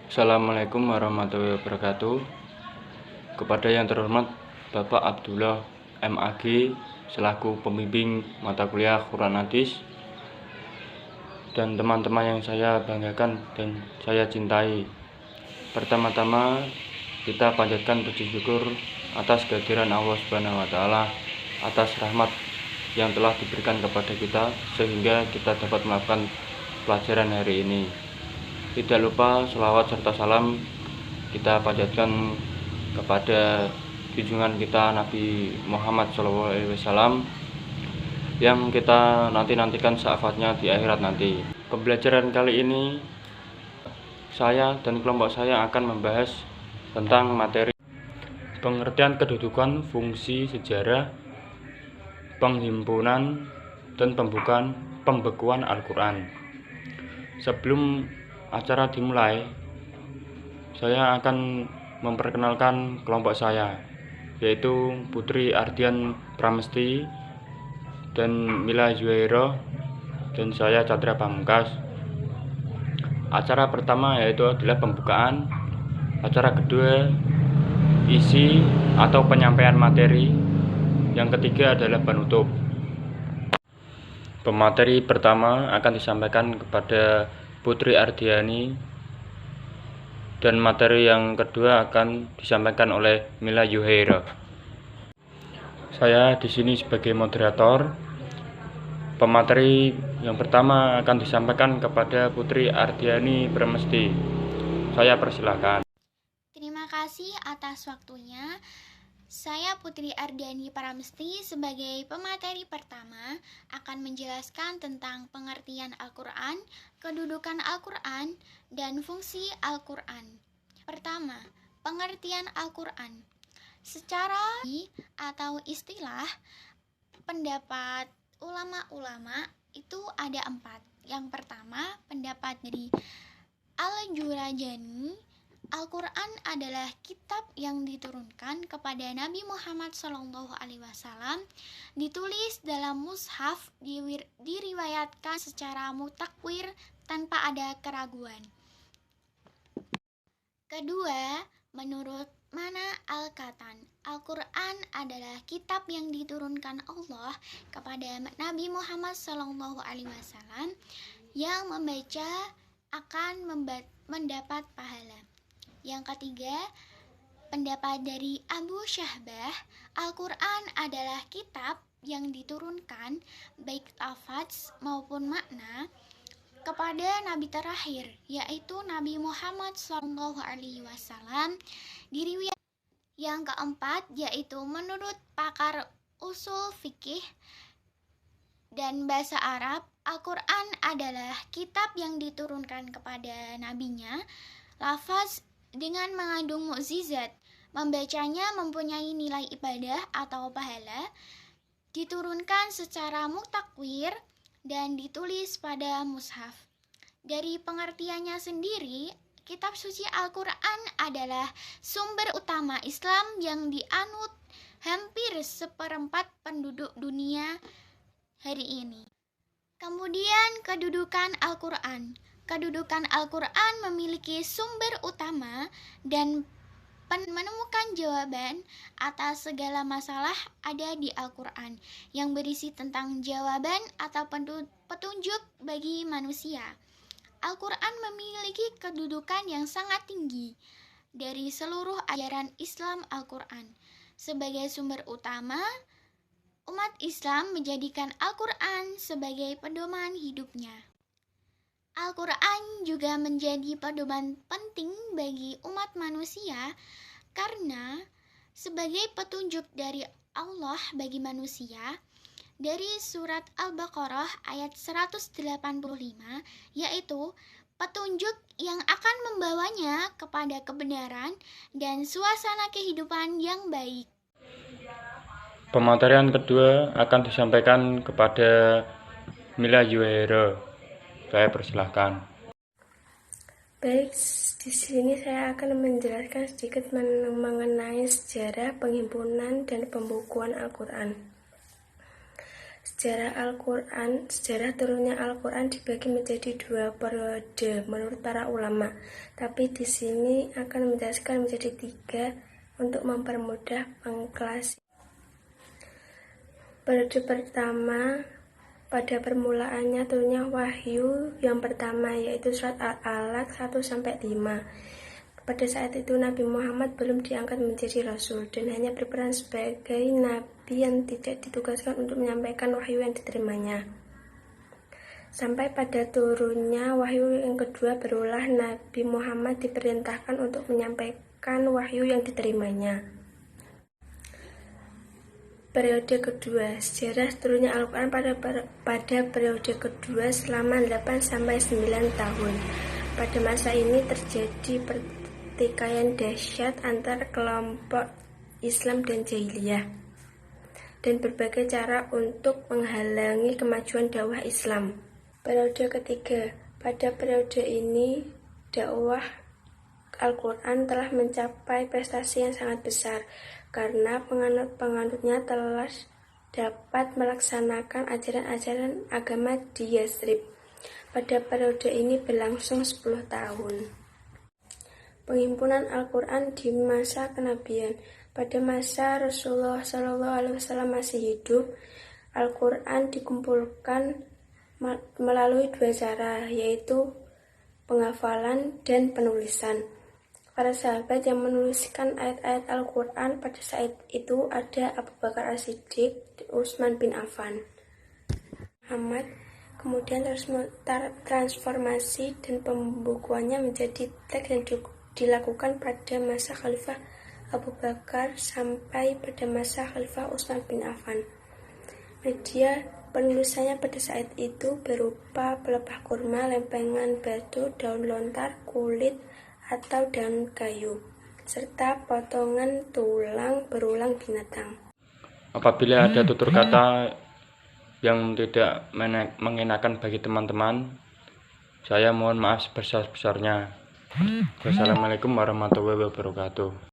Assalamualaikum warahmatullahi wabarakatuh. Kepada yang terhormat Bapak Abdullah MAG selaku pembimbing mata kuliah Quran Hadis dan teman-teman yang saya banggakan dan saya cintai. Pertama-tama kita panjatkan puji syukur atas kehadiran Allah Subhanahu wa taala, atas rahmat yang telah diberikan kepada kita sehingga kita dapat melakukan pelajaran hari ini. Tidak lupa selawat serta salam kita panjatkan kepada junjungan kita Nabi Muhammad SAW yang kita nantikan syafaatnya di akhirat nanti. Pembelajaran kali ini saya dan kelompok saya akan membahas tentang materi pengertian kedudukan, fungsi, sejarah, penghimpunan, dan pembekuan Al-Quran. Sebelum acara dimulai, saya akan memperkenalkan kelompok saya, yaitu Putri Ardian Pramesti dan Mila Zuhairo, dan saya Chandra Pamungkas. Acara pertama yaitu adalah pembukaan, acara kedua isi atau penyampaian materi, yang ketiga adalah penutup. Pemateri pertama akan disampaikan kepada Putri Ardiani dan materi yang kedua akan disampaikan oleh Mila Zuhairo. Saya di sini sebagai moderator. Pemateri yang pertama akan disampaikan kepada Putri Ardiani Pramesti. Saya persilakan. Terima kasih atas waktunya. Saya Putri Ardiani Pramesti sebagai pemateri pertama akan menjelaskan tentang pengertian Al-Quran, kedudukan Al-Quran, dan fungsi Al-Quran. Pertama, pengertian Al-Quran. Secara atau istilah pendapat ulama-ulama itu ada 4. Yang pertama, pendapat dari Al-Jurajani. Al-Quran adalah kitab yang diturunkan kepada Nabi Muhammad SAW, ditulis dalam mushaf, diriwayatkan secara mutakwir tanpa ada keraguan. Kedua, menurut Mana Al-Katan, Al-Quran adalah kitab yang diturunkan Allah kepada Nabi Muhammad SAW, yang membaca akan mendapat pahala. Yang ketiga, pendapat dari Abu Syahbah, Al-Quran adalah kitab yang diturunkan baik lafaz maupun makna kepada Nabi terakhir, yaitu Nabi Muhammad SAW. Diriwayatkan. Yang keempat, yaitu menurut pakar usul fikih dan bahasa Arab, Al-Quran adalah kitab yang diturunkan kepada nabinya, lafaz dengan mengandung mukjizat, membacanya mempunyai nilai ibadah atau pahala, diturunkan secara mutakwir, dan ditulis pada mushaf. Dari pengertiannya sendiri, kitab suci Al-Quran adalah sumber utama Islam yang dianut hampir 1/4 penduduk dunia hari ini. Kemudian kedudukan Al-Quran. Kedudukan Al-Quran memiliki sumber utama dan menemukan jawaban atas segala masalah ada di Al-Quran yang berisi tentang jawaban atau petunjuk bagi manusia. Al-Quran memiliki kedudukan yang sangat tinggi dari seluruh ajaran Islam. Al-Quran sebagai sumber utama, umat Islam menjadikan Al-Quran sebagai pedoman hidupnya. Al-Quran juga menjadi pedoman penting bagi umat manusia karena sebagai petunjuk dari Allah bagi manusia. Dari surat Al-Baqarah ayat 185, yaitu petunjuk yang akan membawanya kepada kebenaran dan suasana kehidupan yang baik. Pematerian kedua akan disampaikan kepada Mila Zuhairo. Saya persilahkan. Baik, di sini saya akan menjelaskan sedikit mengenai sejarah penghimpunan dan pembukuan Al-Quran. Sejarah turunnya Al-Quran dibagi menjadi 2 periode menurut para ulama, tapi di sini akan menjelaskan menjadi 3 untuk mempermudah pengklasifikasian. Periode pertama, pada permulaannya turunnya wahyu yang pertama, yaitu surat Al-Alaq 1-5. Pada saat itu Nabi Muhammad belum diangkat menjadi Rasul dan hanya berperan sebagai Nabi yang tidak ditugaskan untuk menyampaikan wahyu yang diterimanya. Sampai pada turunnya wahyu yang kedua, barulah Nabi Muhammad diperintahkan untuk menyampaikan wahyu yang diterimanya. Periode kedua, sejarah turunnya Al-Quran pada periode kedua selama 8-9 tahun. Pada masa ini terjadi pertikaian dahsyat antara kelompok Islam dan Jahiliyah dan berbagai cara untuk menghalangi kemajuan dakwah Islam. Periode ketiga, pada periode ini dakwah Al-Quran telah mencapai prestasi yang sangat besar karena penganut-penganutnya telah dapat melaksanakan ajaran-ajaran agama di Yathrib. Pada periode ini berlangsung 10 tahun. Penghimpunan Al-Quran di masa kenabian. Pada masa Rasulullah SAW masih hidup, Al-Quran dikumpulkan melalui 2 cara, yaitu penghafalan dan penulisan. Para sahabat yang menuliskan ayat-ayat Al-Quran pada saat itu ada Abu Bakar As-Siddiq, Utsman bin Affan. Muhammad kemudian transformasi dan pembukuannya menjadi teks yang dilakukan pada masa Khalifah Abu Bakar sampai pada masa Khalifah Utsman bin Affan. Media penulisannya pada saat itu berupa pelepah kurma, lempengan batu, daun lontar, kulit, atau daun kayu, serta potongan tulang berulang binatang. Apabila ada tutur kata yang tidak mengenakan bagi teman-teman, saya mohon maaf sebesar-besarnya. Wassalamualaikum warahmatullahi wabarakatuh.